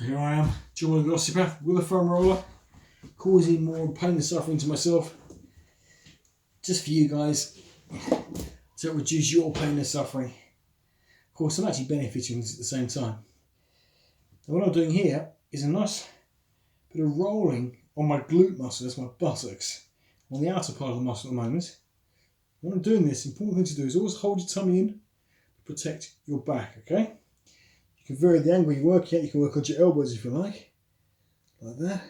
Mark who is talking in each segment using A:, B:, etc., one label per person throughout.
A: Here I am, joining the osteopath with a foam roller, causing more pain and suffering to myself, just for you guys, to reduce your pain and suffering. Of course, I'm actually benefiting at the same time. And what I'm doing here is a nice bit of rolling on my glute muscle, that's my buttocks, on the outer part of the muscle at the moment. When I'm doing this, the important thing to do is always hold your tummy in to protect your back, okay? You can vary the angle you're working at, you can work on your elbows if you like that.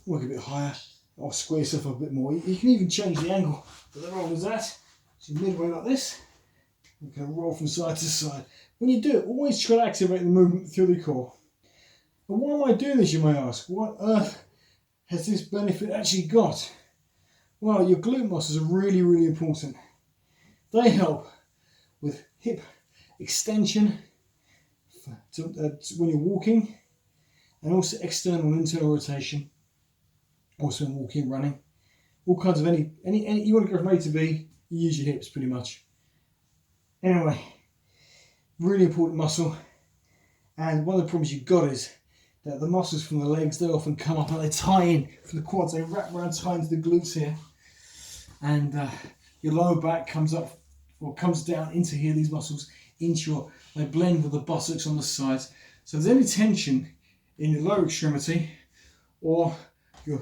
A: Work a bit higher, or square yourself up a bit more. You can even change the angle that the roll is at. So midway like this, you can roll from side to side. When you do it, always try to activate the movement through the core. And why am I doing this, you may ask? What on earth has this benefit actually got? Well, your glute muscles are really, really important. They help with hip extension when you're walking, and also external and internal rotation, also when walking, running, all kinds of any you want to go from A to B, you use your hips pretty much. Anyway, really important muscle, and one of the problems you've got is that the muscles from the legs, they often come up and they tie in from the quads, they wrap around, tie into the glutes here, and your lower back comes up or comes down into here, these muscles they blend with the buttocks on the sides. So if there's any tension in your lower extremity or your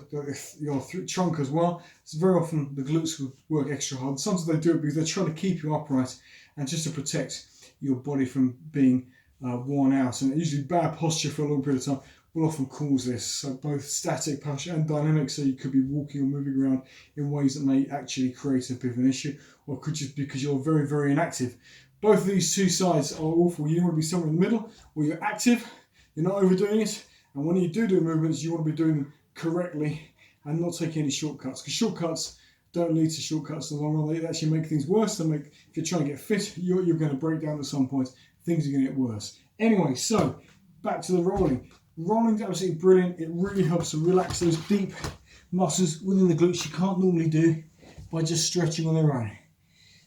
A: trunk as well, it's very often the glutes will work extra hard. Sometimes they do it because they're trying to keep you upright and just to protect your body from being worn out. And usually bad posture for a long period of time will often cause this. So both static posture and dynamic, so you could be walking or moving around in ways that may actually create a bit of an issue, or could just because you're very, very inactive. Both of these two sides are awful. You want to be somewhere in the middle where you're active, you're not overdoing it, and when you do movements, you want to be doing them correctly and not taking any shortcuts, because shortcuts don't lead to shortcuts in the long run. They actually make things worse. If you're trying to get fit, you're going to break down at some point. Things are going to get worse. Anyway, so back to the rolling. Rolling's absolutely brilliant. It really helps to relax those deep muscles within the glutes you can't normally do by just stretching on their own.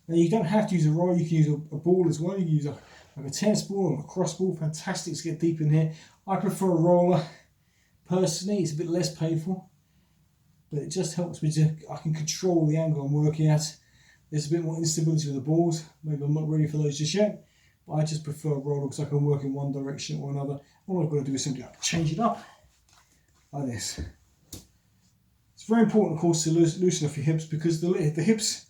A: Now, you don't have to use a roll, you can use a ball as well. You can use like a tennis ball or a cross ball. Fantastic to get deep in here. I prefer a roller. Personally, it's a bit less painful, but it just helps me I can control the angle I'm working at. There's a bit more instability with the balls. Maybe I'm not ready for those just yet, but I just prefer a roller because I can work in one direction or another. All I've got to do is simply change it up like this. It's very important, of course, to loosen off your hips, because the hips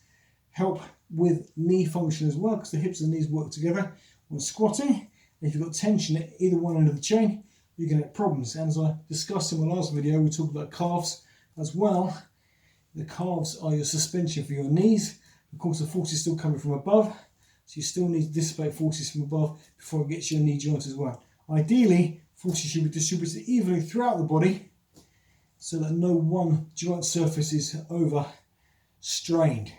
A: help with knee function as well, because the hips and knees work together when squatting. If you've got tension at either one end of the chain, you're going to have problems. And as I discussed in my last video, we talked about calves as well. The calves are your suspension for your knees. Of course, the force is still coming from above, so you still need to dissipate forces from above before it gets to your knee joint as well. Ideally, forces should be distributed evenly throughout the body so that no one joint surface is overstrained.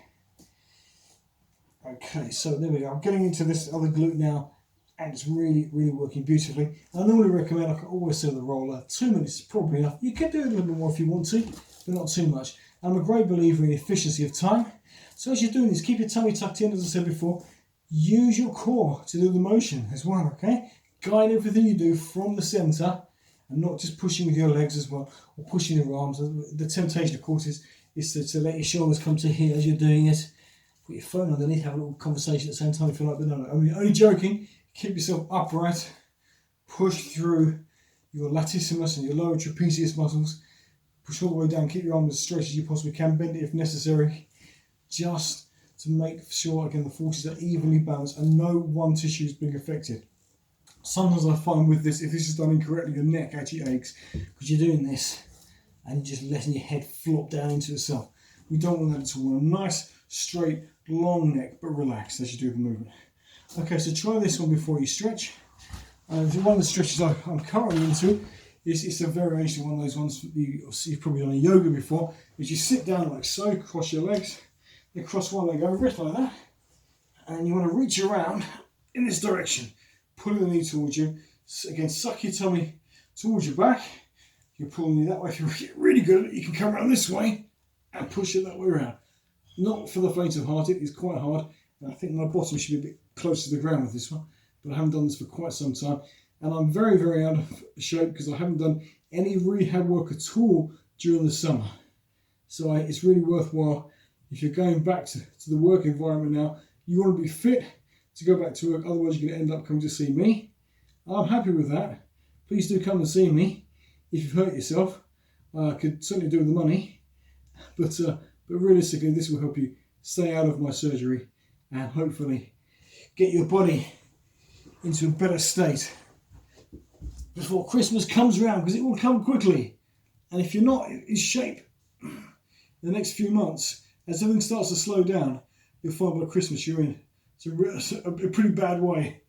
A: Okay, so there we go. I'm getting into this other glute now, and it's really, really working beautifully. I normally recommend, like I always say, the roller, 2 minutes is probably enough. You can do a little bit more if you want to, but not too much. I'm a great believer in efficiency of time. So as you're doing this, keep your tummy tucked in, as I said before. Use your core to do the motion as well, okay? Guide everything you do from the centre, and not just pushing with your legs as well, or pushing your arms. The temptation, of course, is to let your shoulders come to here as you're doing it. Put your phone underneath, have a little conversation at the same time if you like, but no, only joking. Keep yourself upright, push through your latissimus and your lower trapezius muscles, push all the way down, keep your arms as straight as you possibly can, bend it if necessary, just to make sure, again, the forces are evenly balanced and no one tissue is being affected. Sometimes I find with this, if this is done incorrectly, your neck actually aches because you're doing this and you're just letting your head flop down into itself. We don't want that at all. We want a nice, straight, long neck, but relaxed as you do the movement. Okay, so try this one before you stretch. One of the stretches I'm currently into it's a variation of one of those ones you've probably done in yoga before, is you sit down like so, cross your legs, then cross one leg over it like that, and you want to reach around in this direction, pulling the knee towards you. Again, suck your tummy towards your back. You're pulling it that way. If you're really good at it, you can come around this way and push it that way around. Not for the faint of heart, it is quite hard. And I think my bottom should be a bit close to the ground with this one, but I haven't done this for quite some time. and I'm very, very out of shape because I haven't done any rehab work at all during the summer. So it's really worthwhile if you're going back to the work environment now. You want to be fit to go back to work, otherwise you're going to end up coming to see me. I'm happy with that. Please do come and see me if you've hurt yourself. I could certainly do with the money, but realistically this will help you stay out of my surgery and hopefully get your body into a better state before Christmas comes around, because it will come quickly. And if you're not in shape in the next few months, as everything starts to slow down, you'll find by Christmas you're in a pretty bad way.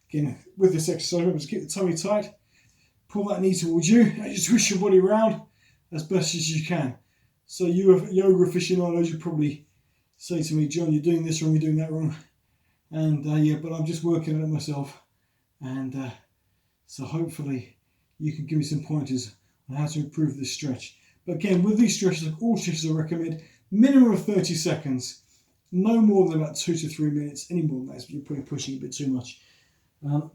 A: Again, with this exercise, remember to keep the tummy tight, pull that knee towards you, and just twist your body around as best as you can. So you yoga aficionados, you probably say to me, John, you're doing this wrong, you're doing that wrong. And yeah, but I'm just working on it myself. And so hopefully you can give me some pointers on how to improve this stretch. But again, with these stretches, like all stretches, I recommend minimum of 30 seconds, no more than about 2 to 3 minutes. Any more than that, you're probably pushing a bit too much.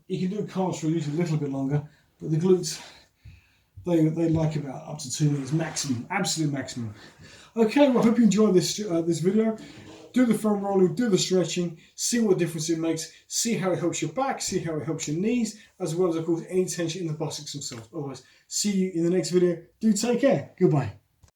A: You can do calves for a little bit longer, but the glutes, they like about up to 2 minutes maximum, absolute maximum. Okay, well, I hope you enjoyed this video. Do the foam rolling, do the stretching, see what difference it makes, see how it helps your back, see how it helps your knees, as well as, of course, any tension in the buttocks themselves. Otherwise, see you in the next video. Do take care. Goodbye.